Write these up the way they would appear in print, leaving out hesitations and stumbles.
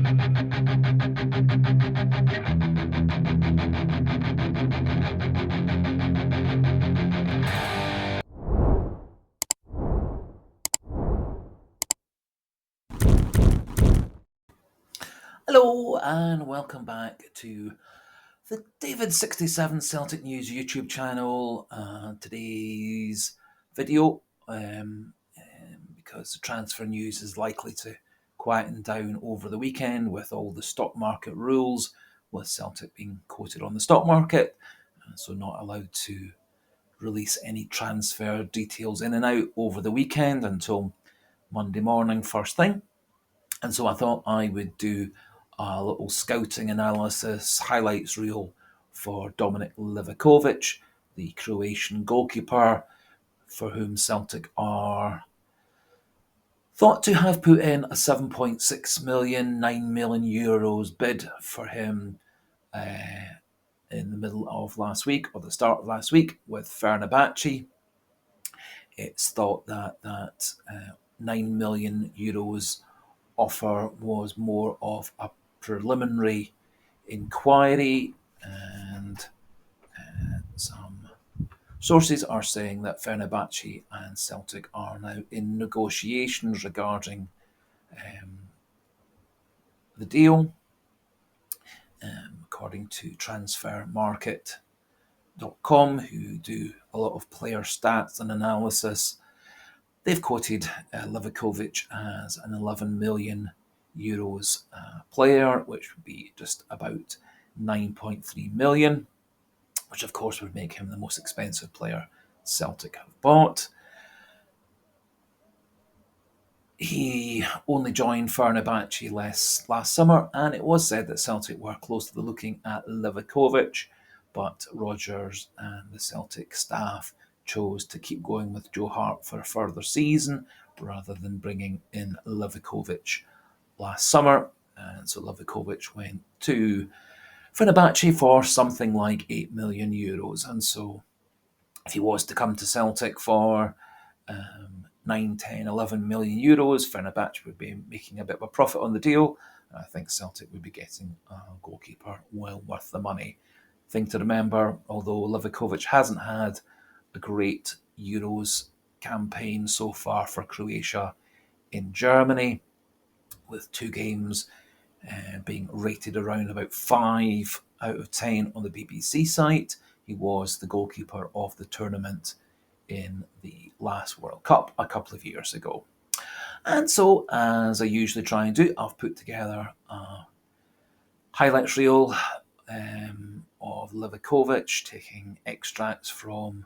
Hello and welcome back to the David67 Celtic News YouTube channel. Today's video, because the transfer news is likely to quieten down over the weekend with all the stock market rules, with Celtic being quoted on the stock market, so not allowed to release any transfer details in and out over the weekend until Monday morning first thing. And so I thought I would do a little scouting analysis highlights reel for Dominic Livakovic, the Croatian goalkeeper, for whom Celtic are thought to have put in a 7.6 million, 9 million euros bid for him in the middle of last week, or the start of last week, with Fernebahce. It's thought that 9 million euros offer was more of a preliminary inquiry, and some sources are saying that Fernebahce and Celtic are now in negotiations regarding the deal. According to transfermarket.com, who do a lot of player stats and analysis, they've quoted Livakovic as an 11 million euros player, which would be just about 9.3 million, which of course would make him the most expensive player Celtic have bought. He only joined Fernebahce last summer, and it was said that Celtic were closely looking at Livakovic, but Rodgers and the Celtic staff chose to keep going with Joe Hart for a further season rather than bringing in Livakovic last summer. And so Livakovic went to Fernebahce for something like 8 million euros. And so if he was to come to Celtic for 9, 10, 11 million euros, Fernebahce would be making a bit of a profit on the deal. I think Celtic would be getting a goalkeeper well worth the money. Thing to remember, although Livakovic hasn't had a great Euros campaign so far for Croatia in Germany, with 2 games being rated around about 5 out of 10 on the BBC site, he was the goalkeeper of the tournament in the last World Cup a couple of years ago. And so, as I usually try and do, I've put together a highlights reel of Livakovic, taking extracts from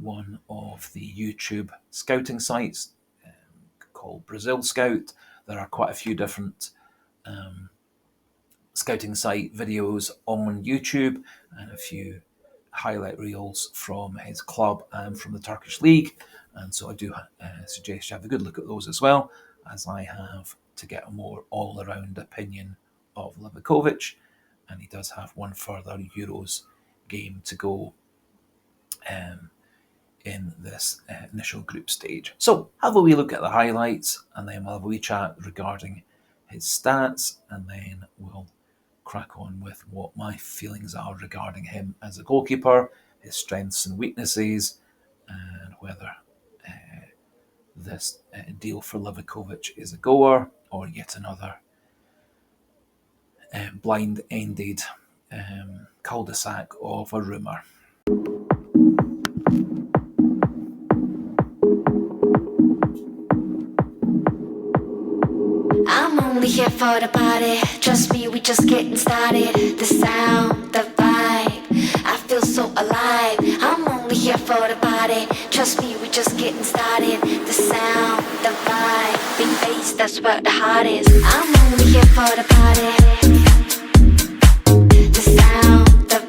one of the YouTube scouting sites called Brazil Scout. There are quite a few different scouting site videos on YouTube, and a few highlight reels from his club and from the Turkish League. And so I do suggest you have a good look at those as well, as I have, to get a more all-around opinion of Livakovic. And he does have one further Euros game to go in this initial group stage. So have a wee look at the highlights, and then we'll have a wee chat regarding his stats, and then we'll crack on with what my feelings are regarding him as a goalkeeper, his strengths and weaknesses, and whether this deal for Livakovic is a goer or yet another blind-ended cul-de-sac of a rumour. I'm only here for the party. Trust me, we just getting started. The sound, the vibe, I feel so alive. I'm only here for the party. Trust me, we just getting started. The sound, the vibe, big bass, that's where the heart is. I'm only here for the party. The sound, the vibe.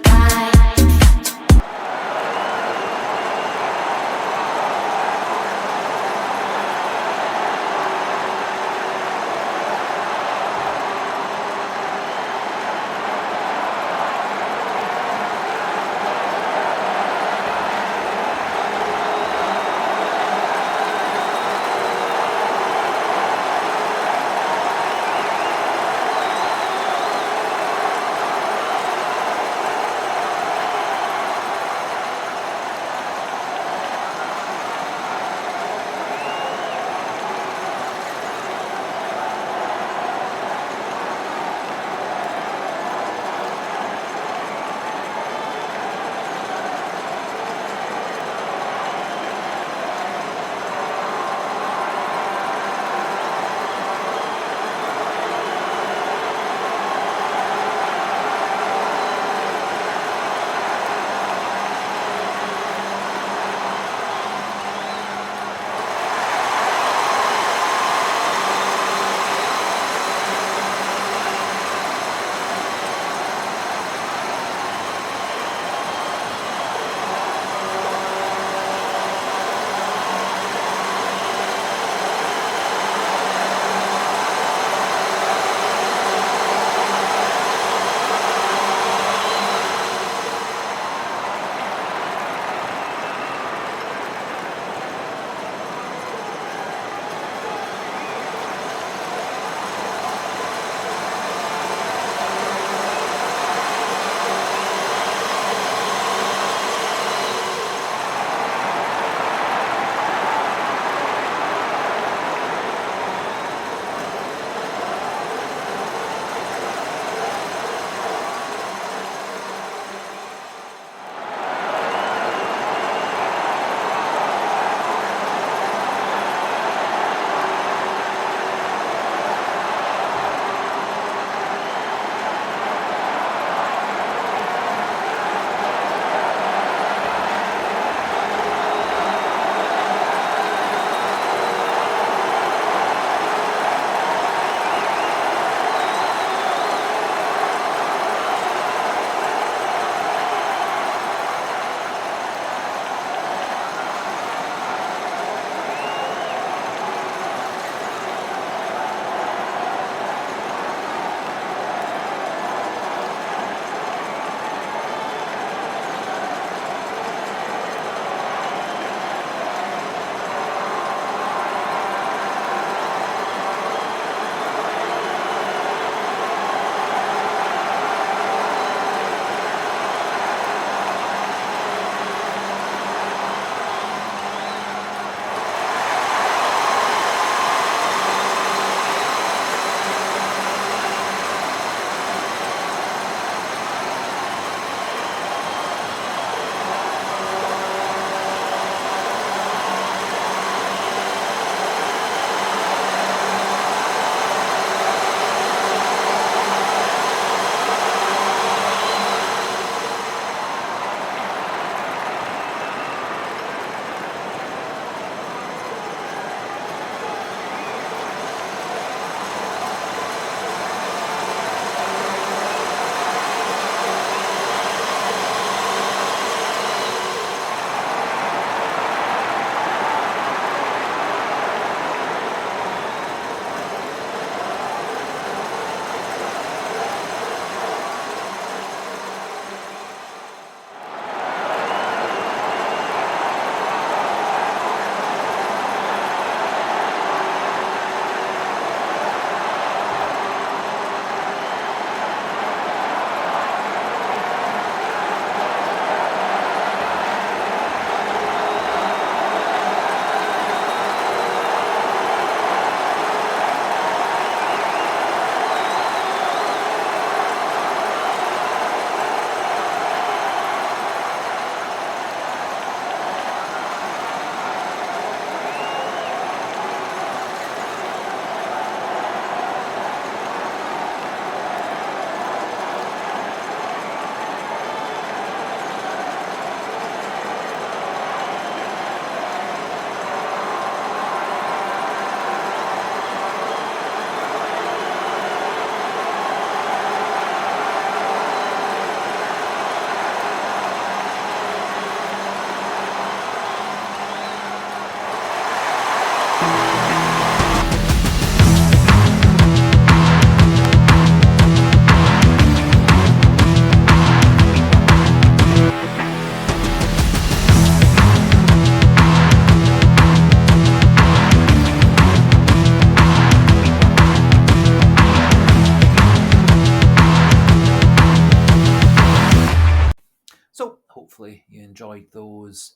enjoyed those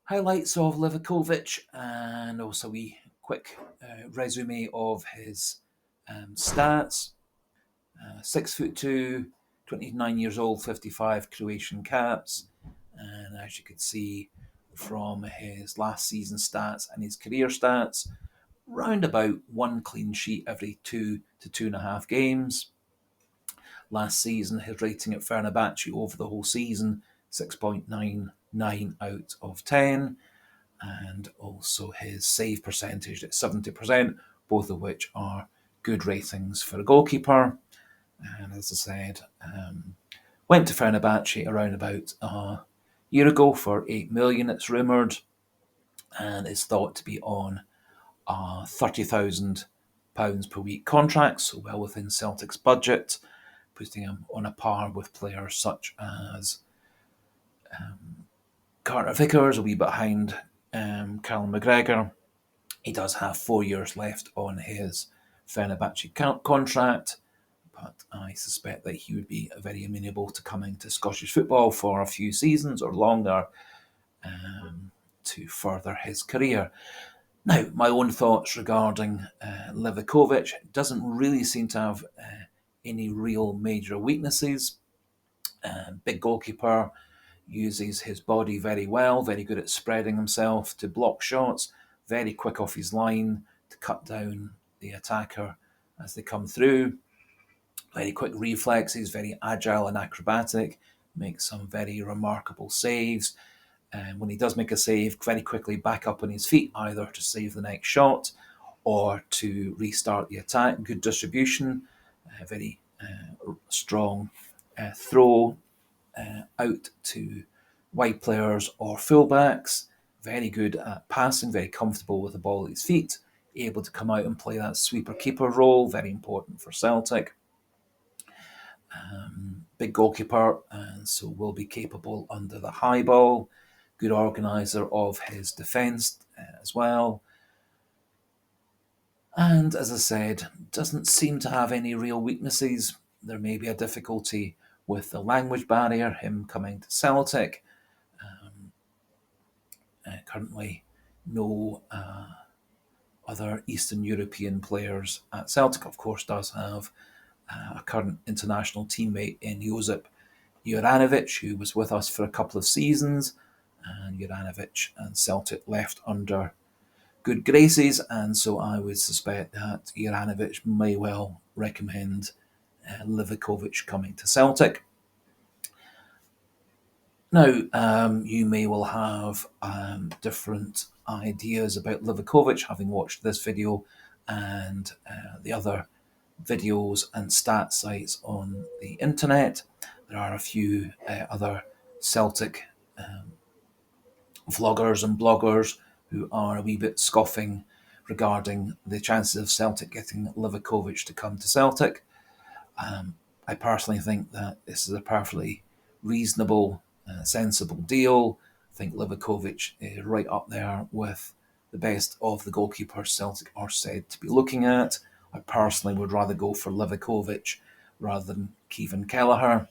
highlights of Livakovic and also a wee quick resume of his stats. 6'2", 29 years old, 55 Croatian caps. And as you could see from his last season stats and his career stats, round about one clean sheet every 2 to 2.5 games. Last season, his rating at Fernebahce over the whole season, 6.99 out of 10. And also his save percentage at 70%, both of which are good ratings for a goalkeeper. And as I said, went to Fernebahce around about a year ago for 8 million, it's rumoured, and is thought to be on a £30,000 per week contract, so well within Celtic's budget, putting him on a par with players such as Carter Vickers, a wee bit behind Callum McGregor. He does have 4 years left on his Fernebahce contract, but I suspect that he would be very amenable to coming to Scottish football for a few seasons or longer to further his career. Now, my own thoughts regarding Livakovic doesn't really seem to have any real major weaknesses. Big goalkeeper, uses his body very well, very good at spreading himself to block shots, very quick off his line to cut down the attacker as they come through. Very quick reflexes, very agile and acrobatic, makes some very remarkable saves. And when he does make a save, very quickly back up on his feet, either to save the next shot or to restart the attack. Good distribution, very strong throw out to wide players or fullbacks. Very good at passing, very comfortable with the ball at his feet, able to come out and play that sweeper keeper role, very important for Celtic. Big goalkeeper, and so will be capable under the high ball. Good organiser of his defence as well. And as I said, doesn't seem to have any real weaknesses. There may be a difficulty with the language barrier, him coming to Celtic. Currently, no other Eastern European players at Celtic. Of course, does have a current international teammate in Josip Juranovic, who was with us for a couple of seasons. And Juranovic and Celtic left under good graces, and so I would suspect that Juranovic may well recommend Livakovic coming to Celtic. Now, you may well have different ideas about Livakovic, having watched this video and the other videos and stat sites on the internet. There are a few other Celtic vloggers and bloggers who are a wee bit scoffing regarding the chances of Celtic getting Livakovic to come to Celtic. I personally think that this is a perfectly reasonable, sensible deal. I think Livakovic is right up there with the best of the goalkeepers Celtic are said to be looking at. I personally would rather go for Livakovic rather than Kevin Kelleher.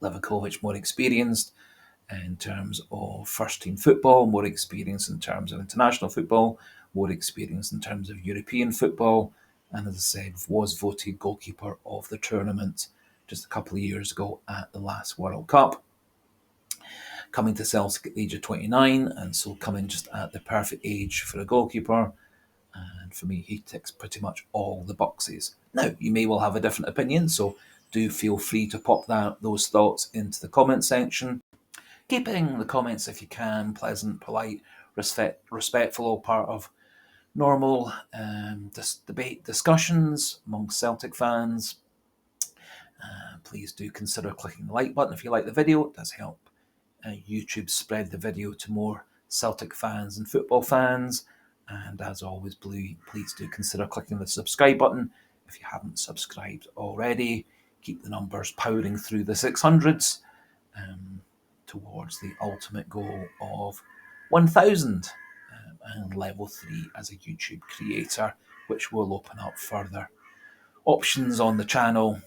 Livakovic more experienced in terms of first team football, more experience in terms of international football, more experience in terms of European football, and as I said, was voted goalkeeper of the tournament just a couple of years ago at the last World Cup. Coming to Celtic at the age of 29, and so coming just at the perfect age for a goalkeeper. And for me, he ticks pretty much all the boxes. Now, you may well have a different opinion, so do feel free to pop those thoughts into the comment section. Keeping the comments, if you can, pleasant, polite, respectful, all part of normal debate discussions amongst Celtic fans. Please do consider clicking the like button if you like the video. It does help YouTube spread the video to more Celtic fans and football fans. And as always, please do consider clicking the subscribe button if you haven't subscribed already. Keep the numbers powering through the 600s towards the ultimate goal of 1,000 and level 3 as a YouTube creator, which will open up further options on the channel.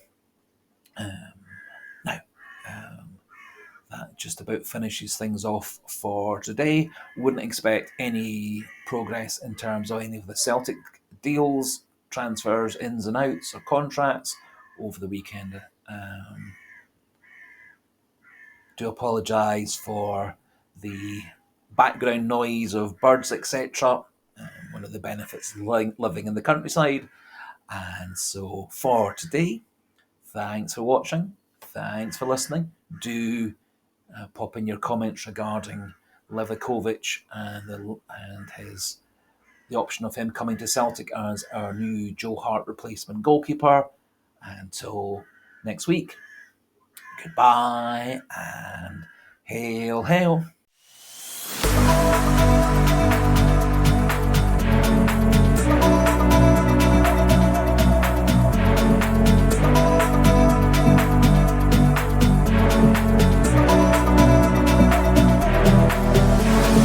that just about finishes things off for today. Wouldn't expect any progress in terms of any of the Celtic deals, transfers, ins and outs, or contracts over the weekend. Do apologise for the background noise of birds, etc. One of the benefits of living in the countryside. And so for today, thanks for watching. Thanks for listening. Do pop in your comments regarding Livakovic and the option of him coming to Celtic as our new Joe Hart replacement goalkeeper. Until next week, goodbye and hail, hail.